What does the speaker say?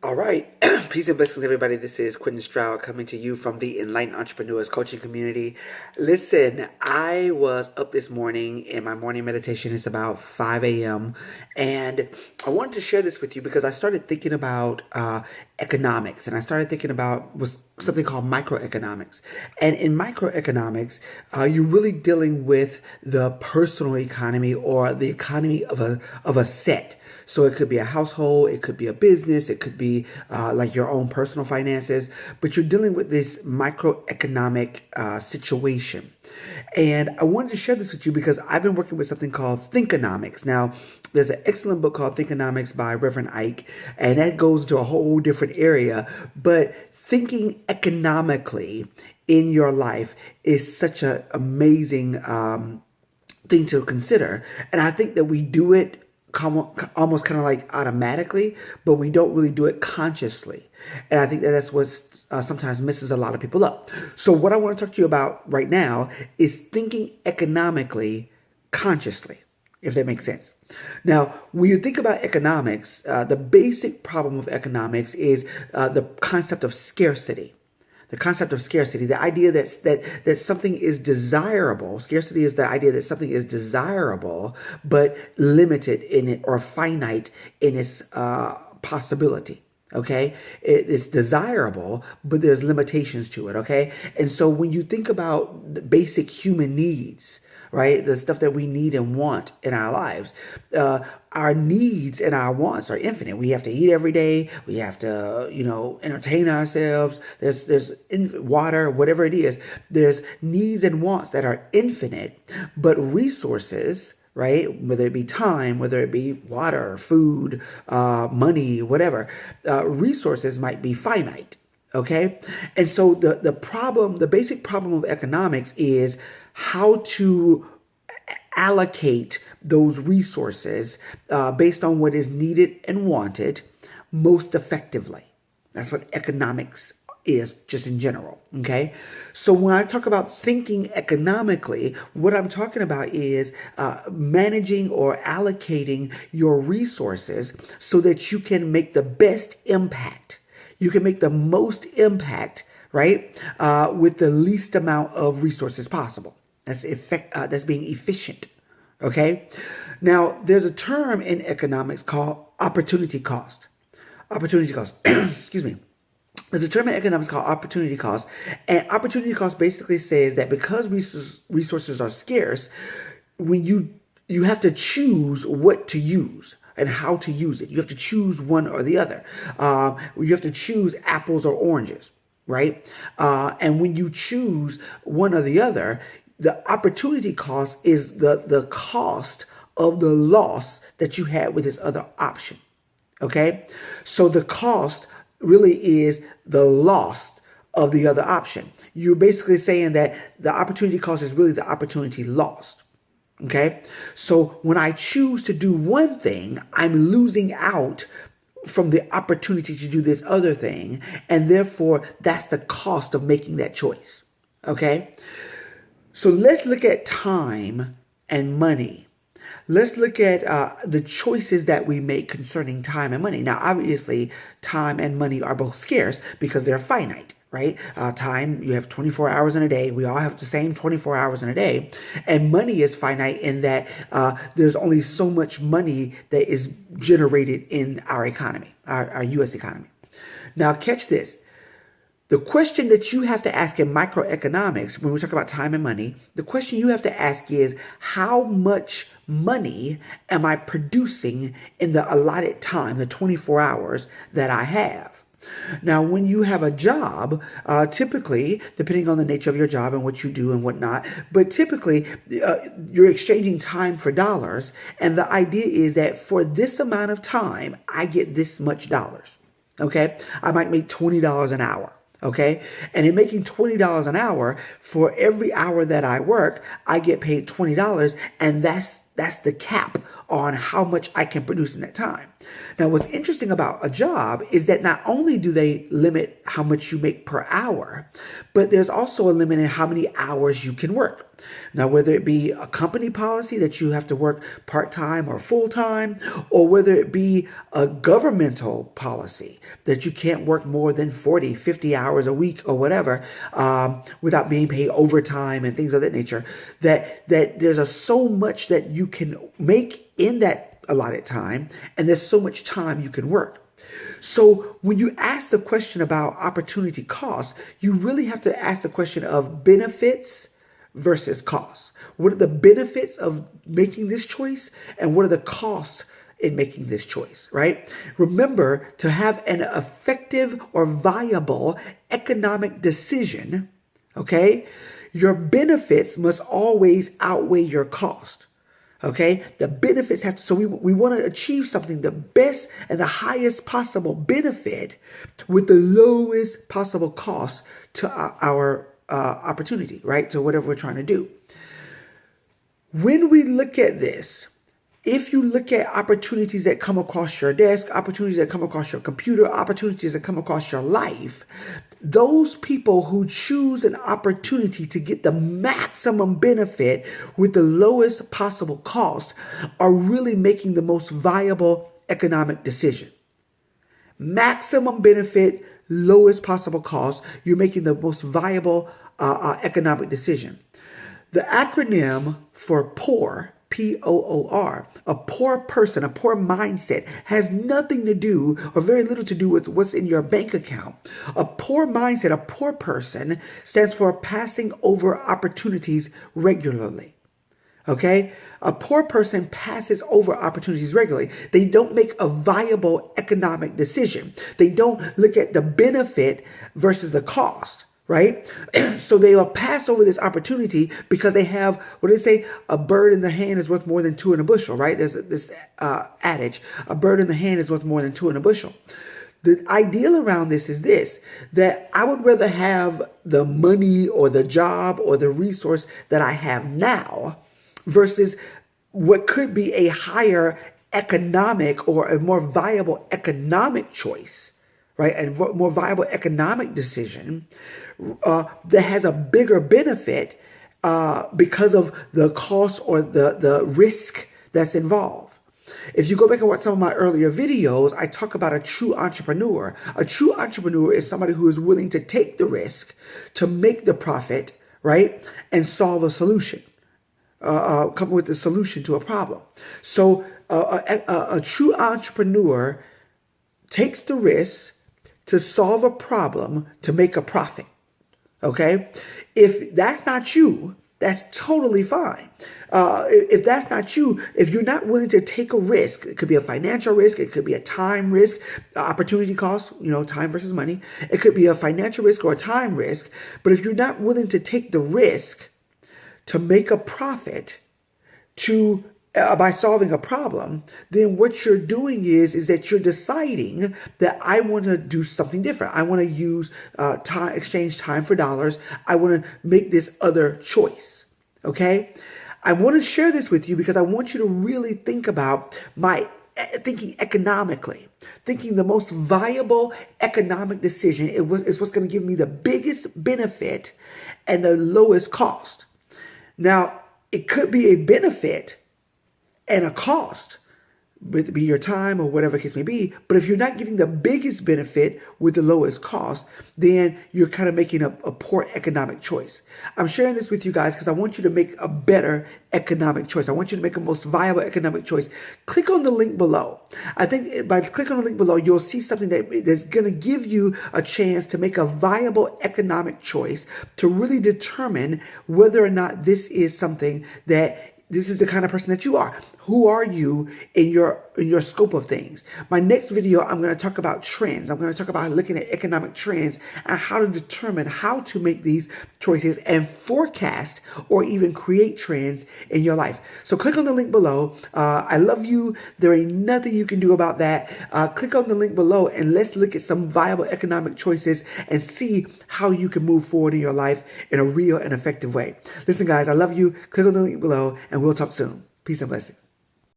All right. Peace and blessings, everybody. This is Quenton Stroud coming to you from the Enlightened Entrepreneurs Coaching Community. Listen, I was up this morning and my morning meditation is about 5 a.m. And I wanted to share this with you because I started thinking about economics, and I started thinking about was something called microeconomics. And in microeconomics, you're really dealing with the personal economy or the economy of a set. So it could be a household, it could be a business, it could be like your own personal finances, but you're dealing with this microeconomic situation. And I wanted to share this with you because I've been working with something called Thinkonomics. Now, there's an excellent book called Thinkonomics by Reverend Ike, and that goes to a whole different area. But thinking economically in your life is such an amazing thing to consider. And I think that we do it almost kind of like automatically, but we don't really do it consciously. And I think that that's what sometimes misses a lot of people up. So what I want to talk to you about right now is thinking economically consciously, if that makes sense. Now, when you think about economics, the basic problem of economics is the concept of scarcity. The concept of scarcity, the idea that something is desirable. Scarcity is the idea that something is desirable, but limited in it or finite in its possibility. Okay, it's desirable, but there's limitations to it. Okay, and so when you think about the basic human needs, right, the stuff that we need and want in our lives, our needs and our wants are infinite. We have to eat every day. We have to, entertain ourselves. There's water, whatever it is. There's needs and wants that are infinite, but resources, right? Whether it be time, whether it be water, food, money, whatever, resources might be finite. Okay. And so the basic problem of economics is how to allocate those resources based on what is needed and wanted most effectively. That's what economics is just in general. Okay. So when I talk about thinking economically, what I'm talking about is managing or allocating your resources so that you can make the best impact. You can make the most impact, right, with the least amount of resources possible. That's being efficient. Okay. Now, there's a term in economics called opportunity cost. Opportunity cost. Excuse me. There's a term in economics called opportunity cost, and opportunity cost basically says that because resources are scarce, when you have to choose what to use and how to use it. You have to choose one or the other. You have to choose apples or oranges, right? And when you choose one or the other, the opportunity cost is the cost of the loss that you had with this other option. Okay? So the cost really is the loss of the other option. You're basically saying that the opportunity cost is really the opportunity lost. Okay? So when I choose to do one thing, I'm losing out from the opportunity to do this other thing. And therefore, that's the cost of making that choice. Okay? So let's look at time and money. Let's look at the choices that we make concerning time and money. Now, obviously, time and money are both scarce because they're finite, right? Time, you have 24 hours in a day. We all have the same 24 hours in a day. And money is finite in that there's only so much money that is generated in our economy, our U.S. economy. Now, catch this. The question that you have to ask in microeconomics, when we talk about time and money, the question you have to ask is, how much money am I producing in the allotted time, the 24 hours that I have? Now, when you have a job, typically, depending on the nature of your job and what you do and whatnot, but typically you're exchanging time for dollars. And the idea is that for this amount of time, I get this much dollars. Okay. I might make $20 an hour. Okay. And in making $20 an hour, for every hour that I work, I get paid $20. And that's the cap on how much I can produce in that time. Now, what's interesting about a job is that not only do they limit how much you make per hour, but there's also a limit in how many hours you can work. Now, whether it be a company policy that you have to work part-time or full-time, or whether it be a governmental policy that you can't work more than 40, 50 hours a week or whatever, without being paid overtime and things of that nature, that there's so much that you can make in that allotted time, and there's so much time you can work. So when you ask the question about opportunity cost, you really have to ask the question of benefits versus costs. What are the benefits of making this choice, and what are the costs in making this choice, right? Remember, to have an effective or viable economic decision, okay, your benefits must always outweigh your cost. Okay, the benefits have to, so we want to achieve something, the best and the highest possible benefit with the lowest possible cost to our opportunity, right? To whatever we're trying to do. When we look at this, if you look at opportunities that come across your desk, opportunities that come across your computer, opportunities that come across your life, those people who choose an opportunity to get the maximum benefit with the lowest possible cost are really making the most viable economic decision. Maximum benefit, lowest possible cost, you're making the most viable economic decision. The acronym for POOR, P-O-O-R, a poor person, a poor mindset, has nothing to do or very little to do with what's in your bank account. A poor mindset, a poor person, stands for passing over opportunities regularly. Okay? A poor person passes over opportunities regularly. They don't make a viable economic decision. They don't look at the benefit versus the cost. Right? So they will pass over this opportunity because they have, what do they say? A bird in the hand is worth more than two in a bushel, right? There's this adage, a bird in the hand is worth more than two in a bushel. The ideal around this is this, that I would rather have the money or the job or the resource that I have now versus what could be a higher economic or a more viable economic choice, right? A more viable economic decision that has a bigger benefit because of the cost or the risk that's involved. If you go back and watch some of my earlier videos, I talk about a true entrepreneur. A true entrepreneur is somebody who is willing to take the risk to make the profit, right? And solve a solution, come with a solution to a problem. So a true entrepreneur takes the risk to solve a problem to make a profit. Okay? If that's not you, that's totally fine. If that's not you, if you're not willing to take a risk, it could be a financial risk, it could be a time risk, opportunity cost, time versus money. It could be a financial risk or a time risk. But if you're not willing to take the risk to make a profit, by solving a problem, then what you're doing is that you're deciding that I want to do something different. I want to use exchange time for dollars. I want to make this other choice. Okay? I want to share this with you because I want you to really think about thinking economically, thinking the most viable economic decision is what's going to give me the biggest benefit and the lowest cost. Now, it could be a benefit and a cost, whether it be your time or whatever the case may be. But if you're not getting the biggest benefit with the lowest cost, then you're kind of making a poor economic choice. I'm sharing this with you guys because I want you to make a better economic choice. I want you to make a most viable economic choice. Click on the link below. I think by clicking on the link below, you'll see something that's going to give you a chance to make a viable economic choice to really determine whether or not this is something that this is the kind of person that you are. Who are you in your scope of things? My next video, I'm going to talk about trends. I'm going to talk about looking at economic trends and how to determine how to make these choices and forecast or even create trends in your life. So click on the link below. I love you. There ain't nothing you can do about that. Click on the link below and let's look at some viable economic choices and see how you can move forward in your life in a real and effective way. Listen, guys, I love you. Click on the link below and we'll talk soon. Peace and blessings.